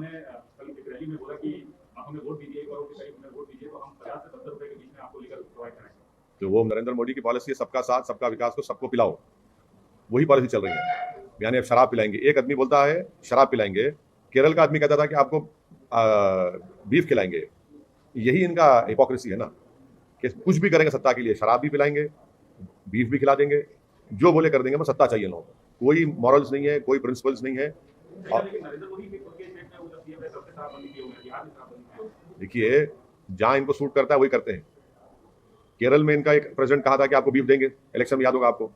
उन्होंने कल एक रैली में बोला कि आप हमें वोट दीजिए, 1 करोड़ के करीब हमें वोट दीजिए तो हम 50 से 70 रुपए के बीच में आपको लेकर प्रोवाइड कराएंगे। तो वो नरेंद्र मोदी की पॉलिसी है, सबका साथ सबका विकास को सबको पिलाओ, वही पॉलिसी चल रही है। यानी अब शराब पिलाएंगे, एक आदमी बोलता है शराब पिलाएंगे, केरल का आदमी कहता था कि आपको बीफ खिलाएंगे। यही इनका हिपोक्रेसी है ना, कि कुछ भी करेंगे सत्ता के लिए, शराब भी पिलाएंगे, बीफ भी खिला देंगे, जो बोले कर देंगे, बस सत्ता चाहिए लोगों को। कोई मॉरल्स नहीं है, कोई प्रिंसिपल्स नहीं है। और देखिए, जहां इनको सूट करता है वही करते हैं। केरल में इनका एक प्रेसिडेंट कहा था कि आपको बीफ देंगे, इलेक्शन में याद होगा आपको,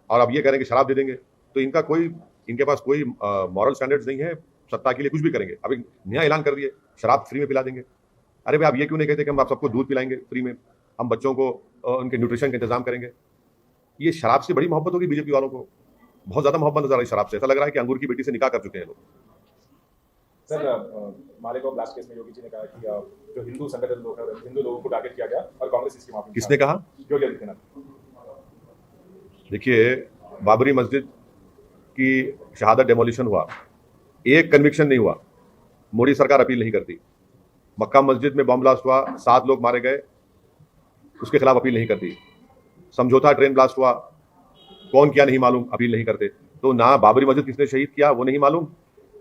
और अब ये कह रहे हैं कि शराब दे देंगे। तो इनके पास कोई मॉरल स्टैंडर्ड्स नहीं है, सत्ता के लिए कुछ भी करेंगे। अब एक नया ऐलान कर दिए, शराब फ्री में पिला देंगे। अरे भाई, आप ये क्यों नहीं कहते कि हम आप सबको दूध पिलाएंगे फ्री में, हम बच्चों को उनके न्यूट्रिशन का इंतजाम करेंगे। ये शराब से बड़ी मोहब्बत होगी बीजेपी वालों को, बहुत ज्यादा मोहब्बत नजर आ रही शराब से। ऐसा लग रहा है कि अंगूर की बेटी से निकाह कर चुके हैं लोग। सर, मालेगांव ब्लास्ट केस में योगी जी ने कहा कि जो हिंदू संगठन लोग हैं, हिंदू लोगों को टारगेट किया गया और कांग्रेस इसकी माफी। किसने कहा? योगी आदित्यनाथ। देखिए, बाबरी मस्जिद की शहादत डेमोलिशन हुआ, एक कन्विक्शन नहीं हुआ, मोदी सरकार अपील नहीं करती। मक्का मस्जिद में बम ब्लास्ट हुआ, 7 लोग मारे गए, उसके खिलाफ अपील नहीं करती। समझौता ट्रेन ब्लास्ट हुआ, कौन किया नहीं मालूम, अपील नहीं करते। तो ना बाबरी मस्जिद किसने शहीद किया वो नहीं मालूम,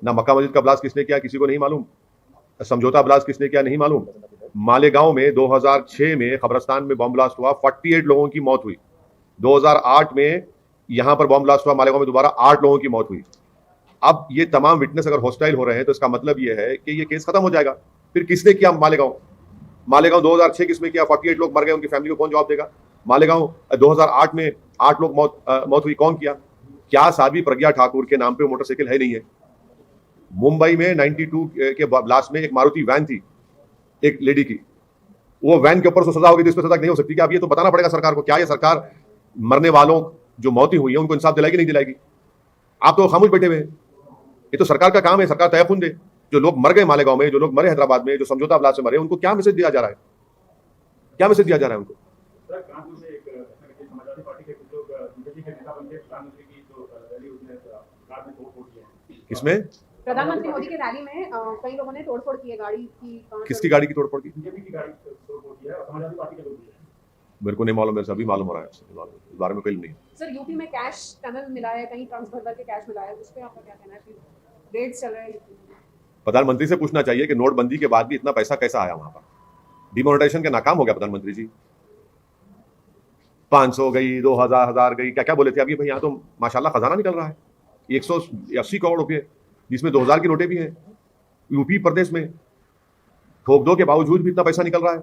ना मक्का मस्जिद का ब्लास्ट किसने किया किसी को नहीं मालूम, समझौता ब्लास्ट किसने किया नहीं मालूम। मालेगांव में 2006 में कब्रिस्तान में बम ब्लास्ट हुआ, 48 लोगों की मौत हुई। 2008 में यहां पर बम ब्लास्ट हुआ मालेगांव में, दोबारा 8 लोगों की मौत हुई। अब ये तमाम विटनेस अगर हॉस्टाइल हो रहे हैं तो इसका मतलब ये है कि ये केस खत्म हो जाएगा। फिर किसने किया मालेगांव 2006 किसने किया, 48 लोग मर गए, उनकी फैमिली को कौन जवाब देगा। मालेगांव 2008 में 8 लोग मौत हुई, कौन किया। क्या साध्वी प्रज्ञा ठाकुर के नाम पे मोटरसाइकिल है नहीं है। मुंबई में 92 के ब्लास्ट में एक मारुति वैन थी एक लेडी की, वो वैन के ऊपर तो सजा होगी, तो इस पर सजा नहीं हो सकती। क्या अब ये तो बताना पड़ेगा सरकार को। क्या ये सरकार मरने वालों जो मौतें हुई है उनको इंसाफ दिलाएगी नहीं दिलाएगी। आप तो खामोश बैठे हुए हैं। ये तो सरकार का काम है, सरकार तय खून दे। जो लोग मर गए मालेगांव में, जो लोग मरे हैदराबाद में, जो समझौता ब्लास्ट में मरे, उनको क्या मैसेज दिया जा रहा है, क्या मैसेज दिया जा रहा है उनको। किसमें? प्रधानमंत्री मोदी की रैली में कई लोगों ने तोड़फोड़ की है गाड़ी की। किसकी गाड़ी की तोड़फोड़ की? बीजेपी की गाड़ी तोड़फोड़ की है और समाजवादी पार्टी के लोग भी हैं। मेरे को नहीं मालूम, मेरे से अभी मालूम हो रहा है, इस बारे में कोई नहीं। सर, यूपी में कैश टनल मिला है, कहीं ट्रंक्स भर के कैश मिला है, उस पे आपका क्या कहना है? रेड्स चल रहे हैं। प्रधानमंत्री से पूछना चाहिए कि नोटबंदी के बाद भी इतना पैसा कैसा आया वहां पर। डिमोनेटाइजेशन के नाकाम हो गया प्रधानमंत्री जी। 500 गई, 2000 गई, क्या क्या बोले थे। अभी भाई यहाँ तो माशाल्लाह खजाना निकल रहा है, 180 करोड़ रुपए, जिसमें 2000 की नोटें भी हैं। यूपी प्रदेश में ठोक दो के बावजूद भी इतना पैसा निकल रहा है।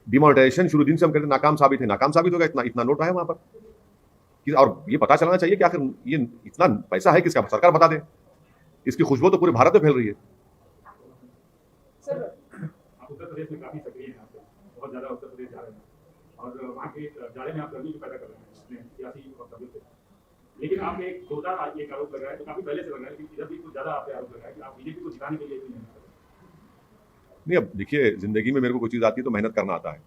डिमोनेटाइजेशन शुरू दिन से हम कहते नाकाम साबित है, नाकाम साबित हो गया। इतना नोट आया वहां पर। और ये पता चलना चाहिए कि आखिर ये इतना पैसा है किसका, सरकार बता दे। इसकी खुशबू तो पूरे भारत में फैल रही है। सर, आप उत्तर प्रदेश में काफी सक्रिय हैं, आप बहुत ज्यादा उत्तर प्रदेश जा रहे हैं और वहाँ के जाड़े में आप गर्मी पैदा कर रहे हैं अपने सियासी वक्तव्यों से। लेकिन आपने एक जोरदार एक आरोप लगाया, तो काफी पहले से लगा है कि इधर भी कुछ ज्यादा आपने आरोप लगाया कि आप बीजेपी को जिताने के लिए नहीं। अब देखिए, जिंदगी में मेरे को कोई चीज आती है तो मेहनत करना आता है।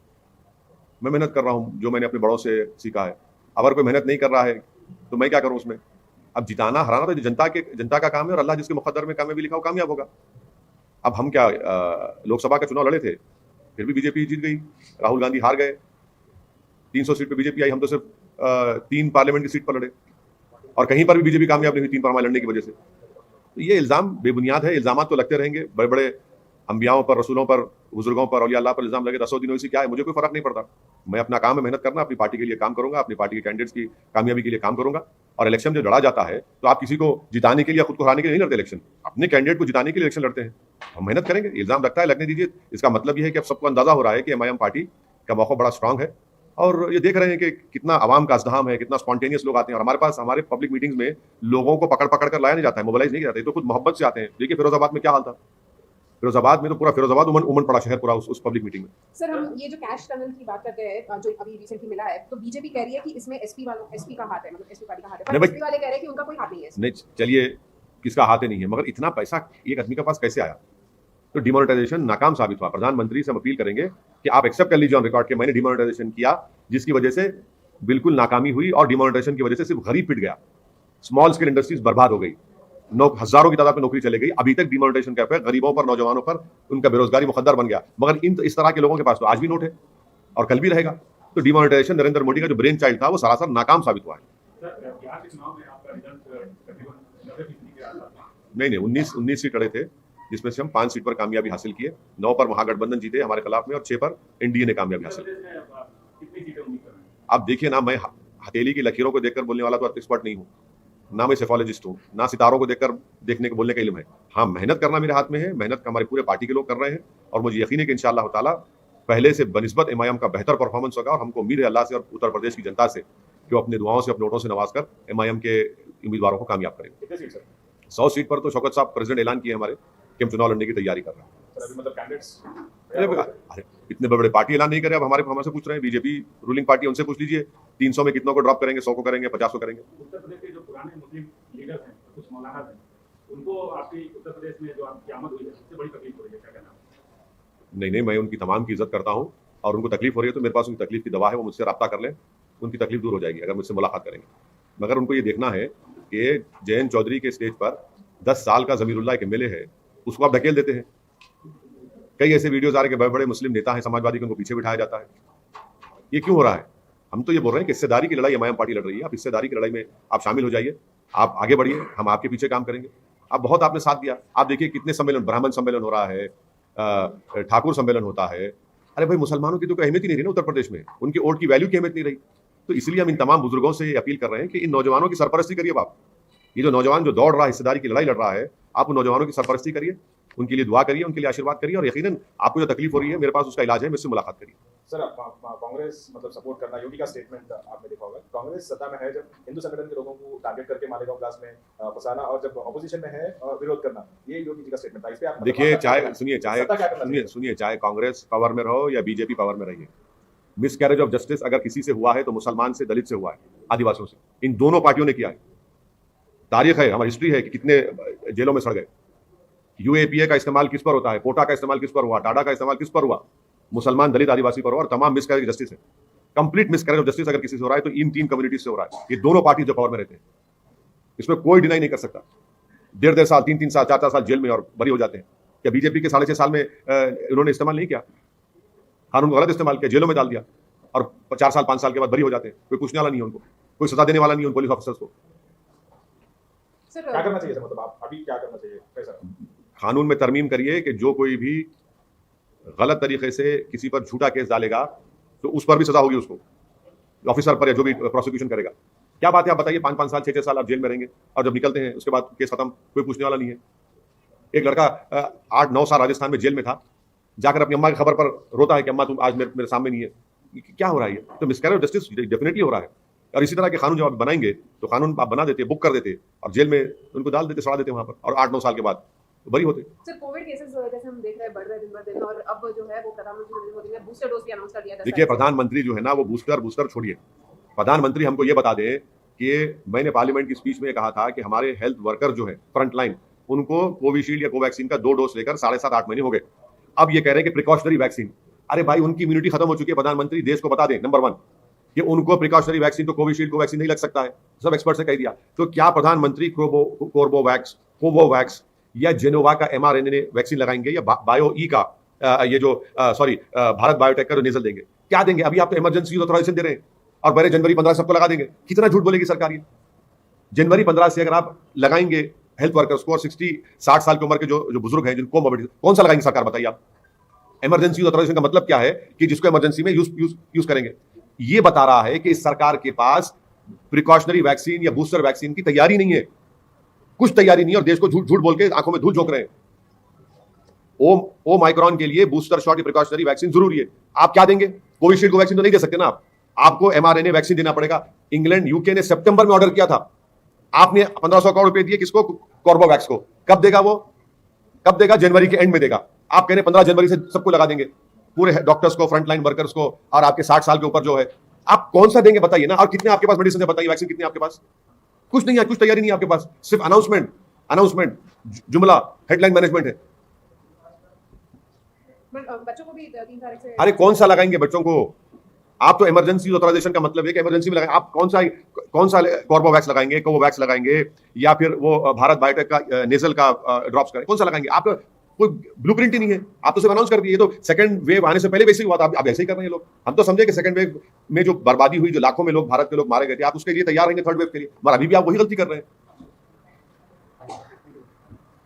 मैं मेहनत कर रहा हूँ, जो मैंने अपने बड़ों से सीखा है। अगर कोई मेहनत नहीं कर रहा है तो मैं क्या करूँ उसमें। अब जिताना हराना तो जनता का काम है, और अल्लाह जिसके मुकद्दर में कामयाबी लिखा वो कामयाब होगा। अब हम क्या लोकसभा का चुनाव लड़े थे, फिर भी बीजेपी जीत गई, राहुल गांधी हार गए। 300 सीट पे बीजेपी आई, हम तो सिर्फ 3 पार्लियामेंट की सीट पर लड़े, और कहीं पर भी बीजेपी कामयाब नहीं हुई 3 पार्लियामेंट लड़ने की वजह से। तो ये इल्जाम बेबुनियाद है। इल्जाम तो लगते रहेंगे, बड़े बड़े अंबियाओं पर, रसूलों पर, बुजुर्गों पर, औलिया अल्लाह पर इल्जाम लगे 10 दिनों से क्या है, मुझे कोई फर्क नहीं पड़ता। मैं अपना काम है मेहनत करना, अपनी पार्टी के लिए काम करूंगा, अपनी पार्टी के कैंडिडेट्स की कामयाबी के लिए काम करूंगा। और इलेक्शन जो लड़ा जाता है तो आप किसी को जिताने के लिए या खुद को हराने के लिए नहीं लड़ते इलेक्शन, अपने कैंडिडेट को जिताने के लिए इलेक्शन लड़ते हैं। हम मेहनत करेंगे, इल्जाम लगता है लगने दीजिए। इसका मतलब यह है कि अब सबको अंदाजा हो रहा है कि एमआईएम पार्टी का मौका बड़ा स्ट्रांग है, और ये देख रहे हैं कि कितना आवाम का अज़्दहाम है, कितना स्पॉन्टेनियस लोग आते हैं। और हमारे पास हमारे पब्लिक मीटिंग्स में लोगों को पकड़ पकड़ कर लाया नहीं जाता है, मोबिलाइज नहीं किया जाता है, तो खुद मोहब्बत से आते हैं। देखिए फिरोजाबाद में क्या हाल था, फिरोजाबाद में तो पूरा फिरोजाबाद उमड़ पड़ा शहर पूरा उस पब्लिक मीटिंग में। सर, हम ये जो कैश टनल की बात करते हैं जो अभी रिसेंटली मिला है, तो बीजेपी कह रही है कि इसमें एसपी का हाथ है, मतलब एसपी पार्टी का हाथ है, पर एसपी वाले कह रहे हैं कि उनका कोई हाथ नहीं है। नहीं, चलिए किसका हाथ नहीं है, मगर इतना पैसा एक आदमी के पास कैसे आया। तो डिमोनेटाइजेशन नाकाम साबित हुआ। प्रधानमंत्री से हम अपील करेंगे कि आप एक्सेप्ट कर लीजिए ऑन रिकॉर्ड के मैंने डिमोनेटाइजेशन किया, जिसकी वजह से बिल्कुल नाकामी हुई, और डिमोनेटाइजेशन की वजह से सिर्फ गरीब पिट गया, स्मॉल स्केल इंडस्ट्रीज बर्बाद हो गई। हजारों की तादाद में नौकरी चली गई, अभी तक डिमोनेटाइजेशन कैप है, गरीबों पर, नौजवानों पर उनका बेरोजगारी मुकद्दर बन गया। मगर इस तरह के लोगों के पास तो आज भी नोट है और कल भी रहेगा। तो डिमोनेटाइजेशन नरेंद्र मोदी का जो ब्रेन चाइल्ड था वो सरासर नाकाम साबित हुआ है। सर, बिहार के चुनाव में आपका रिजल्ट तकरीबन 90% के आसपास था। नहीं 19 सीट अड़े थे, जिसमें से हम 5 सीट पर कामयाबी हासिल किए, 9 पर महागठबंधन जीते हमारे खिलाफ में और 6 पर एनडीए ने कामयाबी हासिल की। उत्तर प्रदेश में आप कितनी सीटें उम्मीद कर रहे हैं? आप देखिए ना, मैं हथेली की लकीरों को देखकर बोलने वाला तो एक्सपर्ट नहीं हूँ, ना मैं सेफोलॉजिस्ट हूँ, ना सितारों को देखकर देखने को बोलने का इल्म है। हाँ, मेहनत करना मेरे हाथ में है, मेहनत हमारे पूरे पार्टी के लोग कर रहे हैं और मुझे यकीन है कि इंशाअल्लाह ताला पहले से बनिस्बत एमआईएम का बेहतर परफॉर्मेंस होगा और हमको उम्मीद है अल्लाह से और उत्तर प्रदेश की जनता से कि वो अपने दुआओं से, अपने वोटों से नवाज कर एमआईएम के उम्मीदवारों को कामयाब करेंगे। कितने सीट सर? 100 सीट पर तो शौकत साहब प्रेसिडेंट ऐलान किए हमारे कि हम चुनाव लड़ने की तैयारी कर रहे हैं। सर अभी मतलब कैंडिडेट्स अरे इतने बड़े पार्टी ऐलान नहीं करे, अब हमसे पूछ रहे हैं। बीजेपी रूलिंग पार्टी, उनसे पूछ लीजिए 300 में कितनों को ड्रॉप करेंगे, 100 को करेंगे, 50 को करेंगे। उत्तर प्रदेश के जो पुराने मुस्लिम लीडर्स हैं, कुछ मौलाना हैं, उनको आपकी उत्तर प्रदेश में जो आपकी आमद हुई है उससे बड़ी तकलीफ हो रही है, क्या कहना है? नहीं, मैं उनकी तमाम की इज्जत करता हूँ और उनको तकलीफ हो रही है तो मेरे पास उनकी तकलीफ की दवा है, वो मुझसे रब्ता कर लें, उनकी तकलीफ दूर हो जाएगी अगर मुझसे मुलाकात करेंगे। मगर उनको ये देखना है कि जयंत चौधरी के स्टेज पर 10 साल का ज़मीरुल्लाह एक एमएलए है, उसको आप ढकेल देते हैं। कई ऐसे वीडियोज आ रहे हैं कि बड़े बड़े मुस्लिम नेता हैं समाजवादी के, उनको पीछे बिठाया जाता है। ये क्यों हो रहा है? हम तो ये बोल रहे हैं कि हिस्सेदारी की लड़ाई एमआईएम पार्टी लड़ रही है, आप हिस्सेदारी की लड़ाई में आप शामिल हो जाइए, आप आगे बढ़िए, हम आपके पीछे काम करेंगे। आप बहुत आपने साथ दिया, आप देखिए कितने सम्मेलन, ब्राह्मण सम्मेलन हो रहा है, ठाकुर सम्मेलन होता है। अरे भाई, मुसलमानों की तो कोई अहमियत ही नहीं रही ना उत्तर प्रदेश में, उनके वोट की वैल्यू की अहमियत नहीं रही। तो इसलिए हम इन तमाम बुजुर्गों से अपील कर रहे हैं कि इन नौजवानों की सरपरस्ती करिए। आप ये जो नौजवान जो दौड़ रहा है, हिस्सेदारी की लड़ाई लड़ रहा है, आप उन नौजवानों की सरपरस्ती करिए, उनके लिए दुआ करिए, उनके लिए आशीर्वाद करिए और यकीनन आपको जो तकलीफ हो रही है मेरे पास उसका इलाज है, मुझसे मुलाकात करिए। सर कांग्रेस मतलब सपोर्ट करना, योगी का स्टेटमेंट आपने देखा होगा, कांग्रेस सत्ता में है जब हिंदू संगठन के लोगों को टारगेट करके मालेगांव क्लास में फंसाना, और जब ऑपोजिशन में है विरोध करना, ये योगी जी का स्टेटमेंट था। इस पे आप देखिए, चाहे कांग्रेस पावर में रहो या बीजेपी पावर में रही, मिसकैरेज ऑफ जस्टिस अगर किसी से हुआ है तो मुसलमान से, दलित से हुआ है, आदिवासियों से, इन दोनों पार्टियों ने किया है। तारीख है, हमारी हिस्ट्री है कि कितने जेलों में सड़ गए। यूएपीए का इस्तेमाल किस पर होता है, कोटा का इस्तेमाल किस पर हुआ, टाडा का इस्तेमाल किस पर हुआ, मुसलमान, दलित, आदिवासी पर हुआ और तमाम मिसकैरेज जस्टिस है। कंप्लीट मिसकैरेज ऑफ जस्टिस अगर किसी से हो रहा है तो इन 3 कम्युनिटीज से हो रहा है। ये दोनों पार्टी जो पावर में रहते हैं, इसमें कोई डिनाई नहीं कर सकता। 1.5 साल, 3 साल, 4 साल जेल में और बरी हो जाते हैं। क्या बीजेपी के 6.5 साल में इन्होंने इस्तेमाल नहीं किया, कानून को गलत इस्तेमाल किया, जेलों में डाल दिया और 4 साल 5 साल के बाद बरी हो जाते हैं। कोई पूछने वाला नहीं है उनको, कोई सजा देने वाला नहीं है उन पुलिस ऑफिसर्स को। क्या करना चाहिए सर, मतलब आप अभी क्या करना चाहिए कैसा? कानून में तरमीम करिए कि जो कोई भी गलत तरीके से किसी पर झूठा केस डालेगा तो उस पर भी सजा होगी, उसको ऑफिसर पर या जो भी प्रोसिक्यूशन करेगा। क्या बात है, आप बताइए, 5-5 साल 6-6 साल आप जेल में रहेंगे और जब निकलते हैं उसके बाद केस खत्म, कोई पूछने वाला नहीं है। एक लड़का 8-9 साल राजस्थान में जेल में था, जाकर अपनी अम्मा की खबर पर रोता है कि अम्मा तुम आज मेरे सामने नहीं है। क्या हो रहा है? तो मिसकैरेज ऑफ जस्टिस डेफिनेटली हो रहा है। और इसी तरह के कानून जब आप बनाएंगे तो कानून आप बना देते, बुक कर देते और जेल में उनको डाल देते, सड़ा देते वहां पर, और 8-9 साल के बाद बरी होते। सर, कोविड केसेस जैसे हम देख रहे हैं बढ़ रहे हैं दिन ब दिन, और अब जो है वो प्रधानमंत्री नरेंद्र मोदी ने बूस्टर डोज भी अनाउंस कर दिया है। देखिए, प्रधानमंत्री जो है ना वो बूस्टर छोड़िए, प्रधानमंत्री हमको ये बता दें कि मैंने पार्लियामेंट की स्पीच में कहा था कि हमारे हेल्थ वर्कर जो है फ्रंट लाइन, उनको कोविशील्ड या कोवैक्सीन का 2 डोज लेकर 7.5-8 महीने हो गए। अब ये कह रहे हैं कि प्रिकॉशनरी वैक्सीन। अरे भाई, उनकी इम्यूनिटी खत्म हो चुकी है। प्रधानमंत्री देश को बता दें, नंबर 1 कि उनको प्रिकॉशनरी वैक्सीन तो कोविशील्ड कोवैक्सीन नहीं लग सकता है, सब एक्सपर्ट से कह दिया। तो क्या प्रधानमंत्री कोवोवैक्स या जेनोवा का mRNA वैक्सीन लगाएंगे या बायो ई का भारत बायोटेक का जो नेजल देंगे? क्या देंगे? अभी आप तो इमरजेंसी ऑथराइजेशन दे रहे हैं और पहले जनवरी 15 सबको लगा देंगे। कितना झूठ बोलेगी सरकार ये? जनवरी 15 से अगर आप लगाएंगे हेल्थ वर्कर्स को और 60 साल की उम्र के जो बुजुर्ग हैं जिनको मोबिलिटी, कौन सा लगाएंगे सरकार, बताइए आप? इमरजेंसी ऑथराइजेशन का मतलब क्या है कि जिसको इमरजेंसी में यूज करेंगे। ये बता रहा है कि इस सरकार के पास प्रिकॉशनरी वैक्सीन या बूस्टर वैक्सीन की तैयारी नहीं है, कुछ तैयारी नहीं है, और देश को झूठ बोल के आंखों में धूल झोंक रहे हैं। ओमाइक्रॉन के लिए बूस्टर शॉट या प्रिकॉशनरी वैक्सीन जरूरी है। आप क्या देंगे? कोविशील्ड को वैक्सीन तो नहीं दे सकते ना आप, आपको mRNA वैक्सीन देना पड़ेगा। इंग्लैंड, यूके ने सितंबर में ऑर्डर किया था, आपने 1500 करोड़ रुपए दिए किसको? कॉर्बोवैक्स को। कब देगा वो? कब देगा? जनवरी के एंड में देगा। आप कह रहे 15 जनवरी से सबको लगा देंगे, पूरे डॉक्टर्स को, फ्रंटलाइन वर्कर्स को, और आपके 60 साल के ऊपर जो है, आप कौन सा देंगे बताइए ना? और कितने आपके पास मेडिसिन है बताइए, वैक्सीन कितने आपके पास? कुछ नहीं है, कुछ तैयारी नहीं है आपके पास, सिर्फ अनाउंसमेंट, जुमला, हेडलाइन मैनेजमेंट है। बच्चों को भी 3 तारीख से। अरे कौन सा लगाएंगे बच्चों को? आप तो इमरजेंसी ऑथराइजेशन का मतलब है कि इमरजेंसी में लगाएंगे। आप कौन सा कॉर्बोवैक्स लगाएंगे, कोवोवैक्स लगाएंगे, या फिर वो भारत बायोटेक का नेजल का ड्रॉप्स करेंगे, कौन सा लगाएंगे? आपका कोई ब्लूप्रिंट ही नहीं है। आप तो सिर्फ अनाउंस कर दिए। तो सेकंड वेव आने से पहले वैसे ही हुआ था, अब ऐसे ही कर रहे हैं लोग। हम तो समझे कि सेकंड वेव में जो बर्बादी हुई, जो लाखों में लोग, भारत के लोग मारे गए थे, आप उसके लिए तैयार रहेंगे थर्ड वेव के लिए, मगर अभी भी आप वही गलती कर रहे हैं।